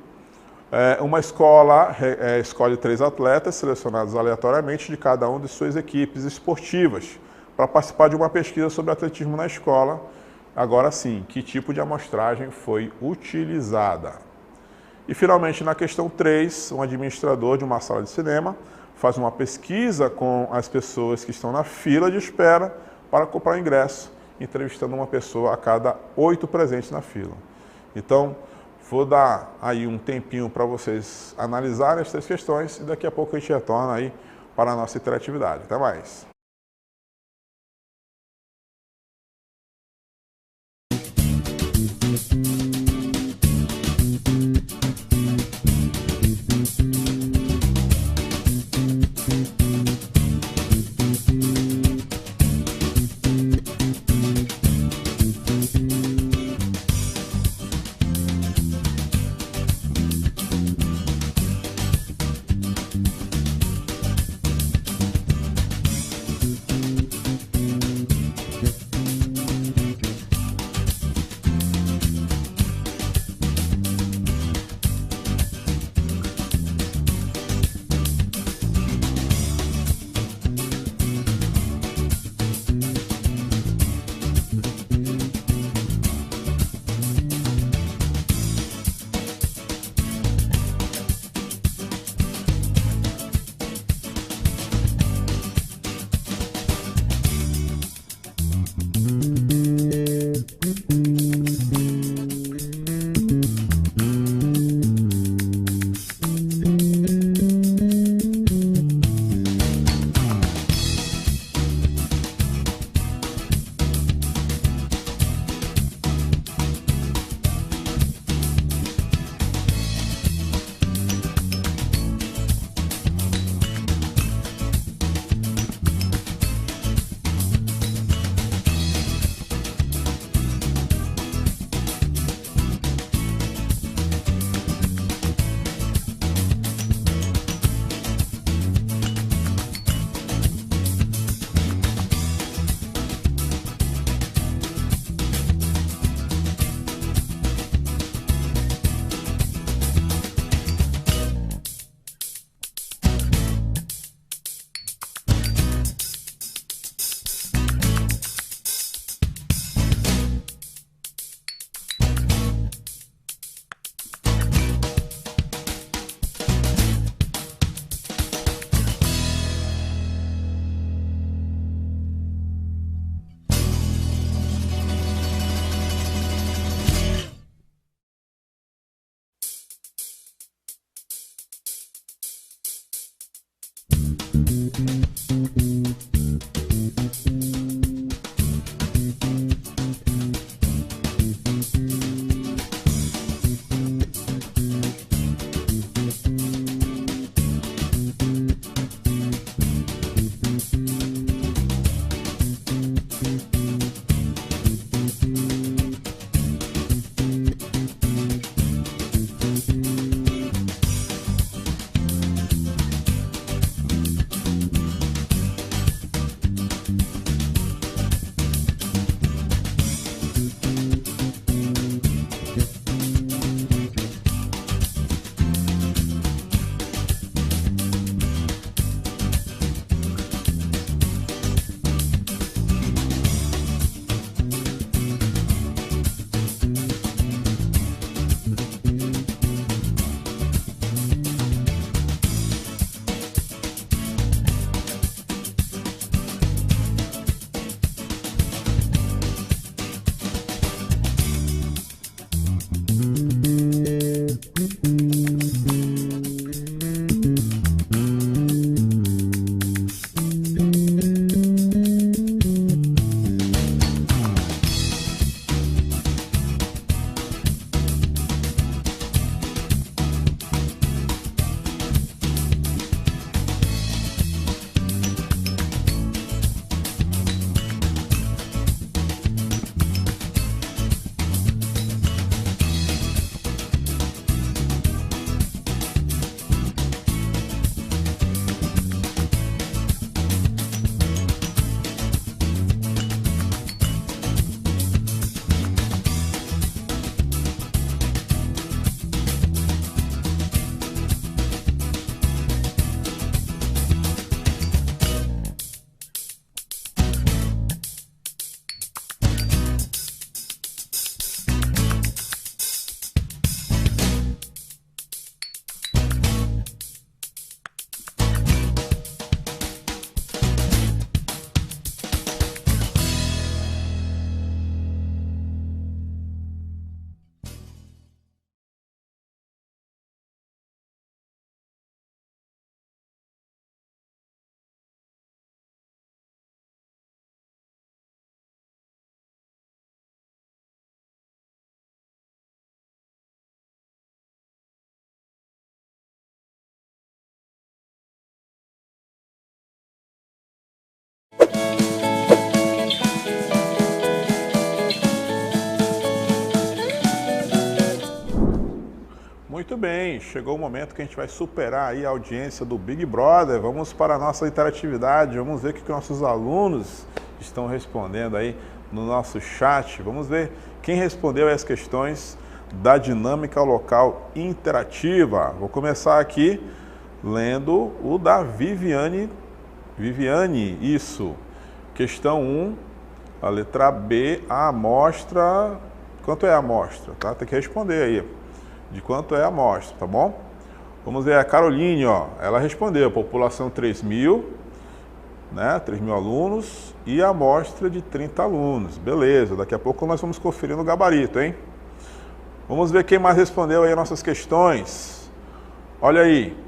Uma escola escolhe 3 atletas selecionados aleatoriamente de cada uma de suas equipes esportivas para participar de uma pesquisa sobre atletismo na escola. Agora sim, que tipo de amostragem foi utilizada? E finalmente, na questão 3, um administrador de uma sala de cinema faz uma pesquisa com as pessoas que estão na fila de espera para comprar ingresso, entrevistando uma pessoa a cada 8 presentes na fila. Então, vou dar aí um tempinho para vocês analisarem as 3 questões e daqui a pouco a gente retorna aí para a nossa interatividade. Até mais! Muito bem, chegou o momento que a gente vai superar aí a audiência do Big Brother. Vamos para a nossa interatividade, vamos ver o que nossos alunos estão respondendo aí no nosso chat. Vamos ver quem respondeu as questões da dinâmica local interativa. Vou começar aqui lendo o da Viviane. Viviane, isso. Questão 1, a letra B, a amostra. Quanto é a amostra? Tá? Tem que responder aí. De quanto é a amostra, tá bom? Vamos ver a Caroline, ó. Ela respondeu, população 3.000, né? 3.000 alunos e a amostra de 30 alunos. Beleza, daqui a pouco nós vamos conferir no gabarito, hein? Vamos ver quem mais respondeu aí as nossas questões. Olha aí,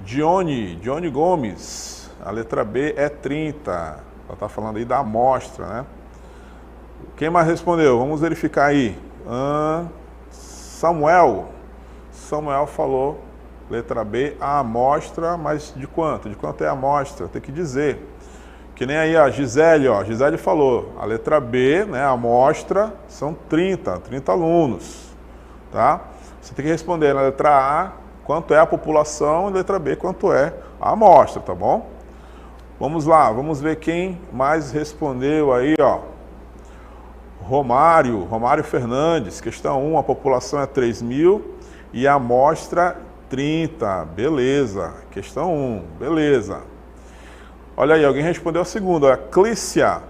Johnny Gomes, a letra B é 30. Ela está falando aí da amostra, né? Quem mais respondeu? Vamos verificar aí. Samuel falou, letra B, a amostra, mas de quanto? De quanto é a amostra? Tem que dizer. Que nem aí, ó, Gisele falou, a letra B, né, a amostra, são 30 alunos, tá? Você tem que responder na letra A, quanto é a população, e letra B, quanto é a amostra, tá bom? Vamos lá, vamos ver quem mais respondeu aí, ó. Romário Fernandes, questão 1, a população é 3.000 e a amostra 30, beleza. Questão 1, beleza. Olha aí, alguém respondeu a segunda, a Clícia.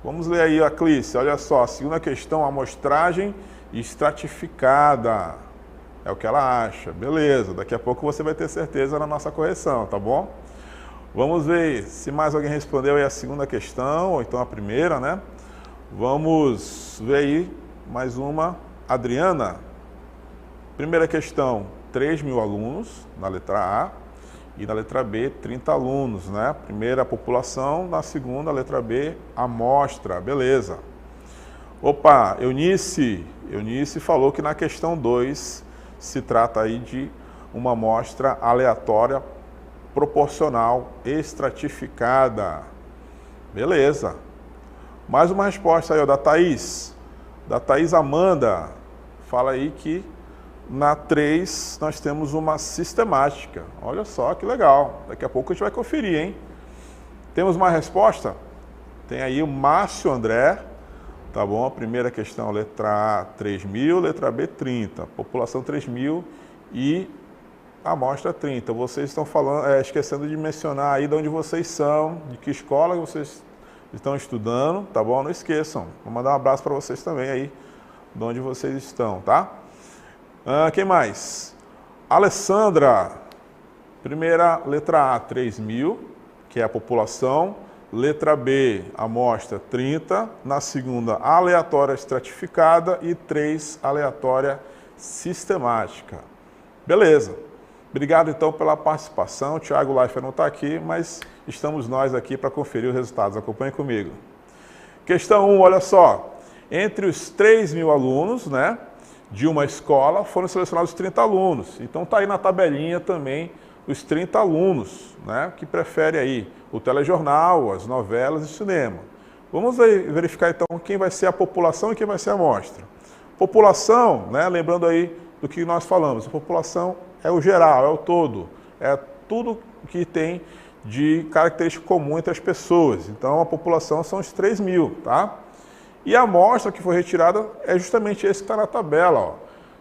Vamos ler aí a Clícia, olha só, a segunda questão, amostragem estratificada. É o que ela acha, beleza. Daqui a pouco você vai ter certeza na nossa correção, tá bom? Vamos ver se mais alguém respondeu aí a segunda questão, ou então a primeira, né? Vamos ver aí mais uma. Adriana, primeira questão, 3.000 alunos na letra A e na letra B, 30 alunos, né? Primeira, população, na segunda, letra B, amostra, beleza. Opa, Eunice falou que na questão 2 se trata aí de uma amostra aleatória proporcional estratificada. Beleza. Mais uma resposta aí, ó, da Thaís Amanda. Fala aí que na 3 nós temos uma sistemática. Olha só que legal. Daqui a pouco a gente vai conferir, hein? Temos uma resposta? Tem aí o Márcio André. Tá bom? A primeira questão, letra A, 3.000, letra B, 30. População 3.000 e a amostra 30. Vocês estão falando, esquecendo de mencionar aí de onde vocês são, de que escola vocês estão estudando, tá bom? Não esqueçam. Vou mandar um abraço para vocês também aí, de onde vocês estão, tá? Quem mais? Alessandra. Primeira, letra A, 3.000, que é a população. Letra B, amostra 30. Na segunda, aleatória estratificada. E 3, aleatória sistemática. Beleza. Obrigado, então, pela participação. O Thiago Leifert não está aqui, mas estamos nós aqui para conferir os resultados. Acompanhe comigo. Questão 1, olha só. Entre os 3.000 alunos, né, de uma escola, foram selecionados 30 alunos. Então, está aí na tabelinha também os 30 alunos, né, que preferem aí o telejornal, as novelas e o cinema. Vamos verificar, então, quem vai ser a população e quem vai ser a amostra. População, né, lembrando aí do que nós falamos, a população é o geral, é o todo, é tudo que tem de característica comum entre as pessoas. Então, a população são os 3.000, tá? E a amostra que foi retirada é justamente esse que está na tabela, ó.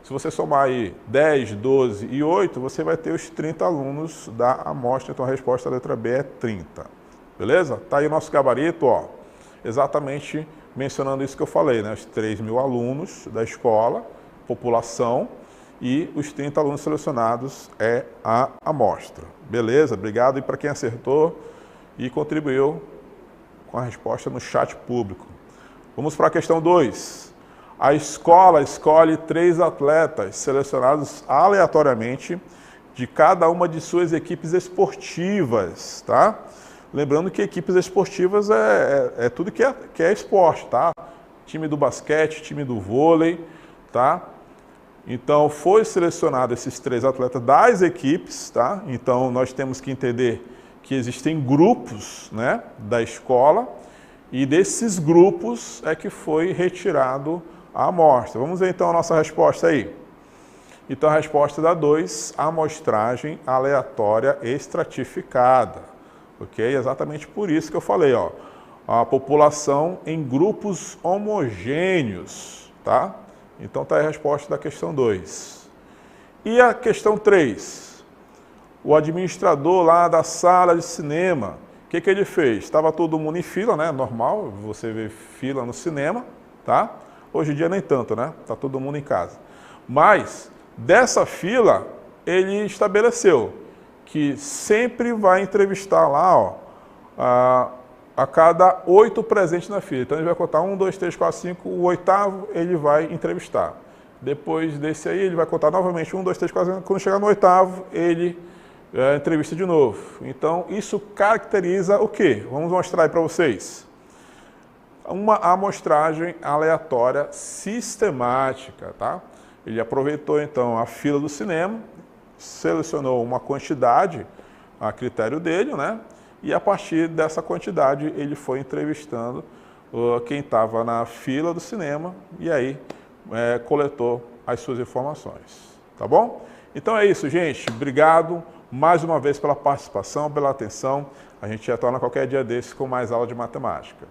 Se você somar aí 10, 12 e 8, você vai ter os 30 alunos da amostra. Então, a resposta da letra B é 30. Beleza? Tá aí o nosso gabarito, ó. Exatamente mencionando isso que eu falei, né? Os 3.000 alunos da escola, população, e os 30 alunos selecionados é a amostra. Beleza? Obrigado e para quem acertou e contribuiu com a resposta no chat público. Vamos para a questão 2. A escola escolhe 3 atletas selecionados aleatoriamente de cada uma de suas equipes esportivas, tá? Lembrando que equipes esportivas é tudo que é esporte, tá? Time do basquete, time do vôlei, tá? Então, foi selecionado esses 3 atletas das equipes, tá? Então, nós temos que entender que existem grupos, né, da escola, e desses grupos é que foi retirado a amostra. Vamos ver, então, a nossa resposta aí. Então a resposta da 2, amostragem aleatória estratificada. Ok? Exatamente por isso que eu falei, ó, a população em grupos homogêneos, tá? Então tá aí a resposta da questão 2. E a questão 3, o administrador lá da sala de cinema, o que ele fez? Estava todo mundo em fila, né? Normal, você vê fila no cinema, tá? Hoje em dia nem tanto, né? Tá todo mundo em casa. Mas dessa fila, ele estabeleceu que sempre vai entrevistar lá, ó, a cada 8 presentes na fila. Então ele vai contar 1, 2, 3, 4, 5, o 8º ele vai entrevistar. Depois desse aí, ele vai contar novamente 1, 2, 3, 4, 5. Quando chegar no 8º, ele entrevista de novo. Então, isso caracteriza o quê? Vamos mostrar aí para vocês. Uma amostragem aleatória sistemática, tá? Ele aproveitou, então, a fila do cinema, selecionou uma quantidade a critério dele, né? E a partir dessa quantidade, ele foi entrevistando quem estava na fila do cinema e aí coletou as suas informações, tá bom? Então é isso, gente. Obrigado mais uma vez pela participação, pela atenção. A gente retorna qualquer dia desse com mais aula de matemática.